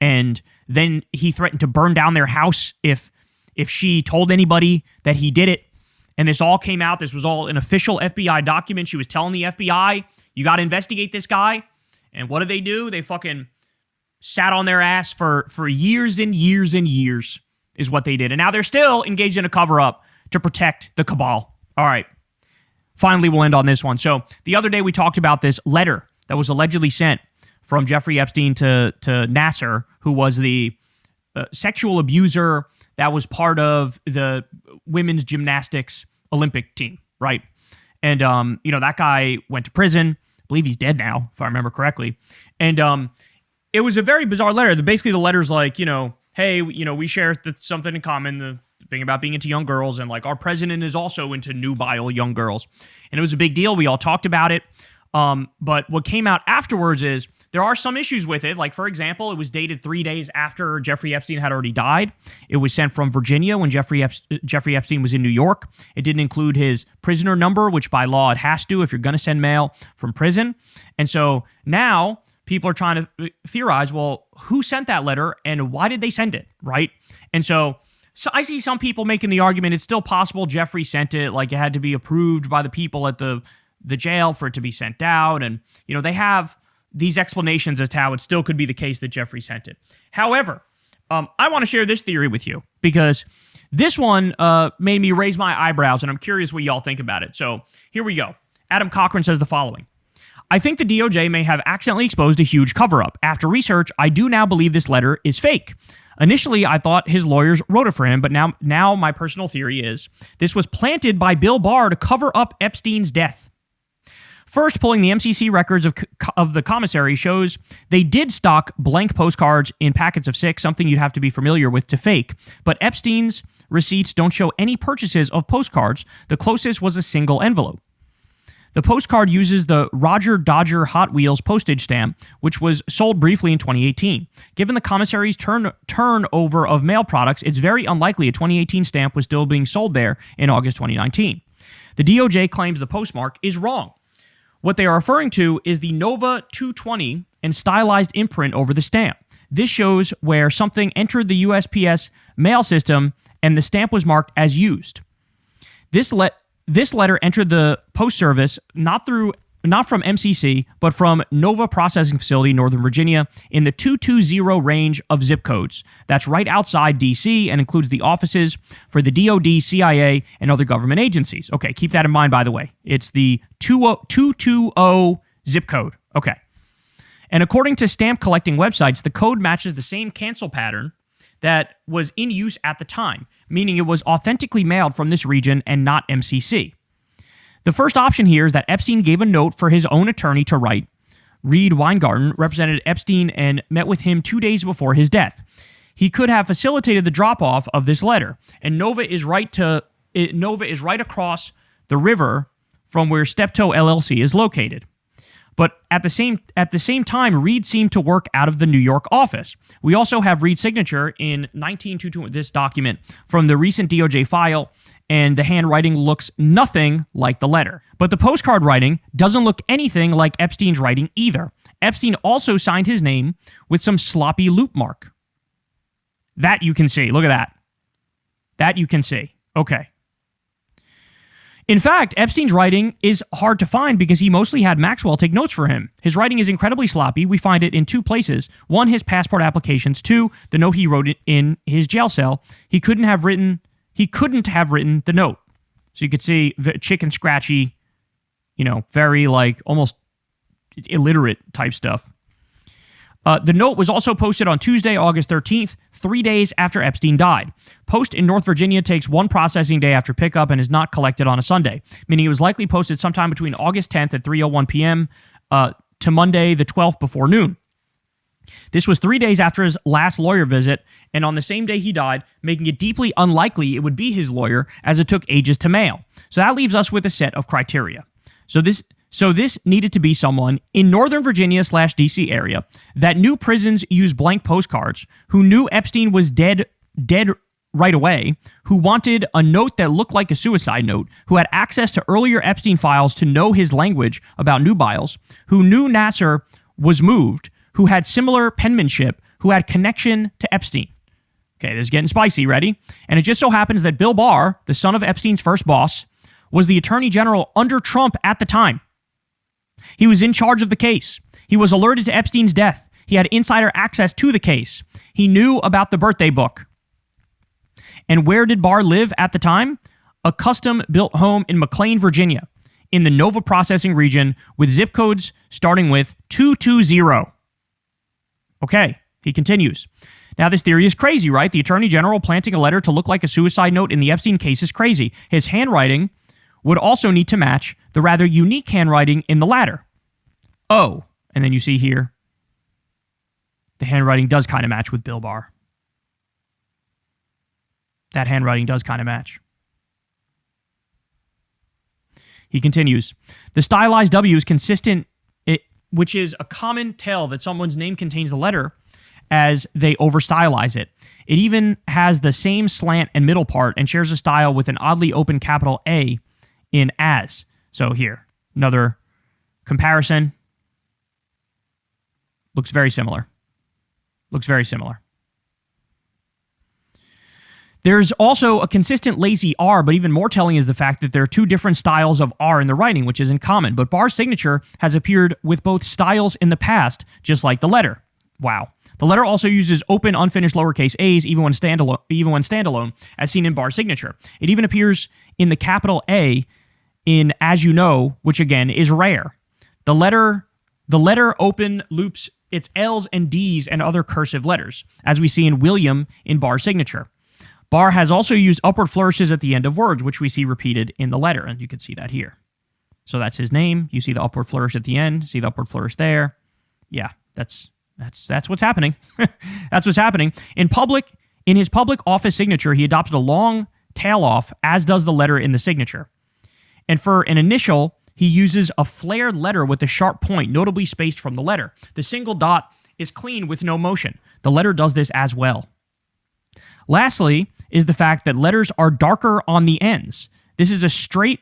And then he threatened to burn down their house if she told anybody that he did it. And this all came out. This was all an official FBI document. She was telling the FBI, you got to investigate this guy. And what did they do? They fucking sat on their ass for years and years and years is what they did. And now they're still engaged in a cover-up to protect the cabal. All right. Finally, we'll end on this one. So the other day we talked about this letter that was allegedly sent from Jeffrey Epstein to Nasser, who was the sexual abuser that was part of the women's gymnastics Olympic team, right? And, that guy went to prison. I believe he's dead now, if I remember correctly. And it was a very bizarre letter. Basically, the letter's like, hey, we share something in common, the thing about being into young girls, and like our president is also into nubile young girls. And it was a big deal. We all talked about it. But what came out afterwards is there are some issues with it. Like, for example, it was dated 3 days after Jeffrey Epstein had already died. It was sent from Virginia when Jeffrey Epstein was in New York. It didn't include his prisoner number, which by law it has to if you're going to send mail from prison. And so now people are trying to theorize, well, who sent that letter and why did they send it, right? And so I see some people making the argument it's still possible Jeffrey sent it, like it had to be approved by the people at the jail for it to be sent out. And, they have these explanations as to how it still could be the case that Jeffrey sent it. However, I want to share this theory with you because this one made me raise my eyebrows, and I'm curious what y'all think about it. So here we go. Adam Cochran says the following. I think the DOJ may have accidentally exposed a huge cover-up. After research, I do now believe this letter is fake. Initially, I thought his lawyers wrote it for him, but now my personal theory is this was planted by Bill Barr to cover up Epstein's death. First, pulling the MCC records of the commissary shows they did stock blank postcards in packets of 6, something you'd have to be familiar with to fake. But Epstein's receipts don't show any purchases of postcards. The closest was a single envelope. The postcard uses the Roger Dodger Hot Wheels postage stamp, which was sold briefly in 2018. Given the commissary's turnover of mail products, it's very unlikely a 2018 stamp was still being sold there in August 2019. The DOJ claims the postmark is wrong. What they are referring to is the Nova 220 and stylized imprint over the stamp. This shows where something entered the USPS mail system and the stamp was marked as used. This letter entered the post service not from MCC, but from Nova Processing Facility, Northern Virginia, in the 220 range of zip codes. That's right outside D.C. and includes the offices for the DOD, CIA, and other government agencies. Okay, keep that in mind, by the way. It's the 220 zip code. Okay. And according to stamp collecting websites, the code matches the same cancel pattern that was in use at the time, meaning it was authentically mailed from this region and not MCC. The first option here is that Epstein gave a note for his own attorney to write. Reed Weingarten represented Epstein and met with him 2 days before his death. He could have facilitated the drop-off of this letter, and Nova is right across the river from where Steptoe LLC is located. But at the same time, Reed seemed to work out of the New York office. We also have Reed's signature in 1922, this document from the recent DOJ file, and the handwriting looks nothing like the letter. But the postcard writing doesn't look anything like Epstein's writing either. Epstein also signed his name with some sloppy loop mark. That you can see. Look at that. That you can see. Okay. In fact, Epstein's writing is hard to find because he mostly had Maxwell take notes for him. His writing is incredibly sloppy. We find it in 2 places. 1, his passport applications. 2, the note he wrote in his jail cell. He couldn't have written the note. So you could see chicken scratchy, very almost illiterate type stuff. The note was also posted on Tuesday, August 13th, 3 days after Epstein died. Post in North Virginia takes 1 processing day after pickup and is not collected on a Sunday, meaning it was likely posted sometime between August 10th at 3:01 p.m. To Monday the 12th before noon. This was 3 days after his last lawyer visit, and on the same day he died, making it deeply unlikely it would be his lawyer, as it took ages to mail. So that leaves us with a set of criteria. So this needed to be someone in Northern Virginia/DC area that knew prisons use blank postcards, who knew Epstein was dead right away, who wanted a note that looked like a suicide note, who had access to earlier Epstein files to know his language about nubiles, who knew Nasser was moved, who had similar penmanship, who had connection to Epstein. Okay, this is getting spicy. Ready? And it just so happens that Bill Barr, the son of Epstein's first boss, was the attorney general under Trump at the time. He was in charge of the case. He was alerted to Epstein's death. He had insider access to the case. He knew about the birthday book. And where did Barr live at the time? A custom-built home in McLean, Virginia, in the Nova Processing region with zip codes starting with 220. Okay, he continues. Now, this theory is crazy, right? The attorney general planting a letter to look like a suicide note in the Epstein case is crazy. His handwriting would also need to match the rather unique handwriting in the latter. Oh, and then you see here, the handwriting does kind of match with Bill Barr. That handwriting does kind of match. He continues, the stylized W is consistent, which is a common tell that someone's name contains the letter as they over-stylize it. It even has the same slant and middle part and shares a style with an oddly open capital A in as. So here, another comparison. Looks very similar. Looks very similar. There's also a consistent lazy R, but even more telling is the fact that there are two different styles of R in the writing, which isn't common. But Barr's signature has appeared with both styles in the past, just like the letter. Wow. The letter also uses open, unfinished lowercase a's even when standalone, as seen in Barr's signature. It even appears in the capital A in As You Know, which again is rare. The letter open loops its L's and D's and other cursive letters, as we see in William in Barr's signature. Barr has also used upward flourishes at the end of words, which we see repeated in the letter, and you can see that here. So that's his name. You see the upward flourish at the end. See the upward flourish there. Yeah, that's what's happening. That's what's happening. In his public office signature, he adopted a long tail off, as does the letter in the signature. And for an initial, he uses a flared letter with a sharp point, notably spaced from the letter. The single dot is clean with no motion. The letter does this as well. Lastly is the fact that letters are darker on the ends. This is a straight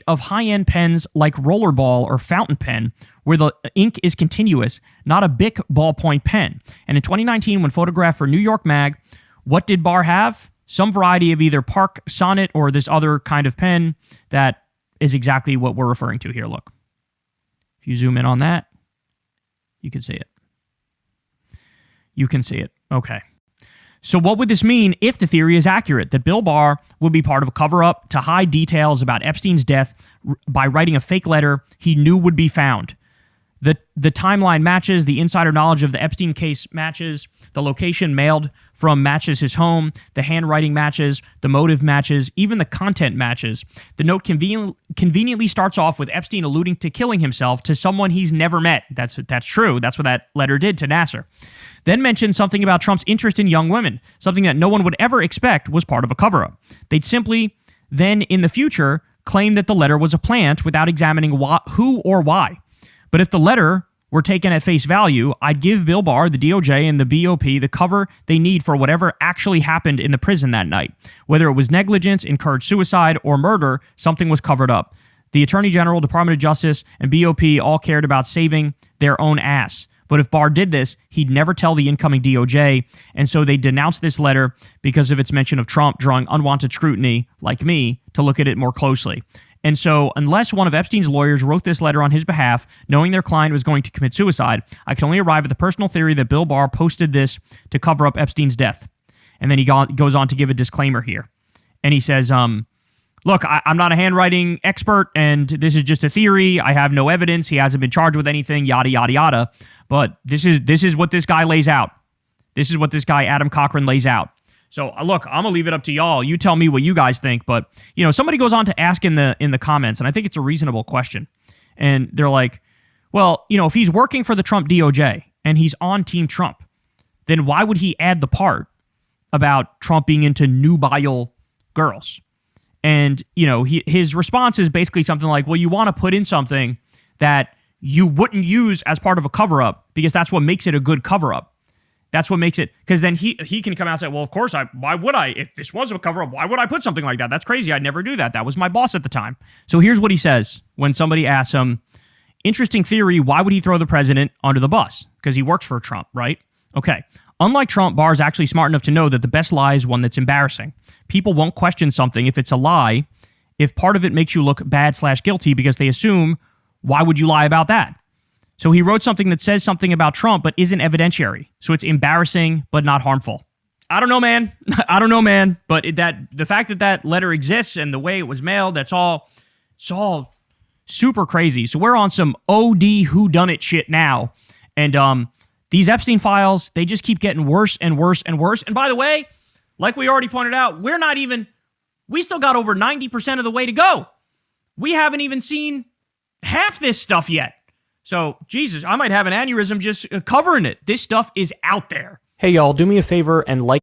of high-end pens like rollerball or fountain pen, where the ink is continuous, not a Bic ballpoint pen. And in 2019, when photographed for New York Mag, what did Barr have? Some variety of either Park Sonnet or this other kind of pen that is exactly what we're referring to here. Look. If you zoom in on that, you can see it. You can see it. Okay. So what would this mean if the theory is accurate, that Bill Barr would be part of a cover-up to hide details about Epstein's death by writing a fake letter he knew would be found? The timeline matches, the insider knowledge of the Epstein case matches, the location mailed from matches his home, the handwriting matches, the motive matches, even the content matches. The note conveniently starts off with Epstein alluding to killing himself to someone he's never met. That's true. That's what that letter did to Nasser. Then mentioned something about Trump's interest in young women, something that no one would ever expect was part of a cover-up. They'd simply then, in the future, claim that the letter was a plant without examining who or why. But if the letter were taken at face value, I'd give Bill Barr, the DOJ, and the BOP the cover they need for whatever actually happened in the prison that night. Whether it was negligence, encouraged suicide, or murder, something was covered up. The Attorney General, Department of Justice, and BOP all cared about saving their own ass. But if Barr did this, he'd never tell the incoming DOJ, and so they denounced this letter because of its mention of Trump, drawing unwanted scrutiny, like me, to look at it more closely. And so, unless one of Epstein's lawyers wrote this letter on his behalf, knowing their client was going to commit suicide, I can only arrive at the personal theory that Bill Barr posted this to cover up Epstein's death. And then he goes on to give a disclaimer here. And he says, look, I'm not a handwriting expert, and this is just a theory. I have no evidence. He hasn't been charged with anything, yada, yada, yada. But this is what this guy lays out. This is what this guy, Adam Cochran, lays out. So, look, I'm going to leave it up to y'all. You tell me what you guys think. But, somebody goes on to ask in the comments, and I think it's a reasonable question. And they're like, well, if he's working for the Trump DOJ and he's on Team Trump, then why would he add the part about Trump being into nubile girls? And, his response is basically something like, well, you want to put in something that you wouldn't use as part of a cover-up because that's what makes it a good cover-up. That's what makes it, because then he can come out and say, well, of course, why would I? If this was a cover-up, why would I put something like that? That's crazy. I'd never do that. That was my boss at the time. So here's what he says when somebody asks him, interesting theory, why would he throw the president under the bus? because he works for Trump, right? Okay. Unlike Trump, Barr is actually smart enough to know that the best lie is one that's embarrassing. People won't question something if it's a lie, if part of it makes you look bad/guilty, because they assume, why would you lie about that? So he wrote something that says something about Trump but isn't evidentiary. So it's embarrassing but not harmful. I don't know, man. But the fact that that letter exists and the way it was mailed, it's all super crazy. So we're on some OD whodunit shit now. And these Epstein files, they just keep getting worse and worse and worse. And by the way, like we already pointed out, we still got over 90% of the way to go. We haven't even seen half this stuff yet. So, Jesus, I might have an aneurysm just covering it. This stuff is out there. Hey, y'all, do me a favor and like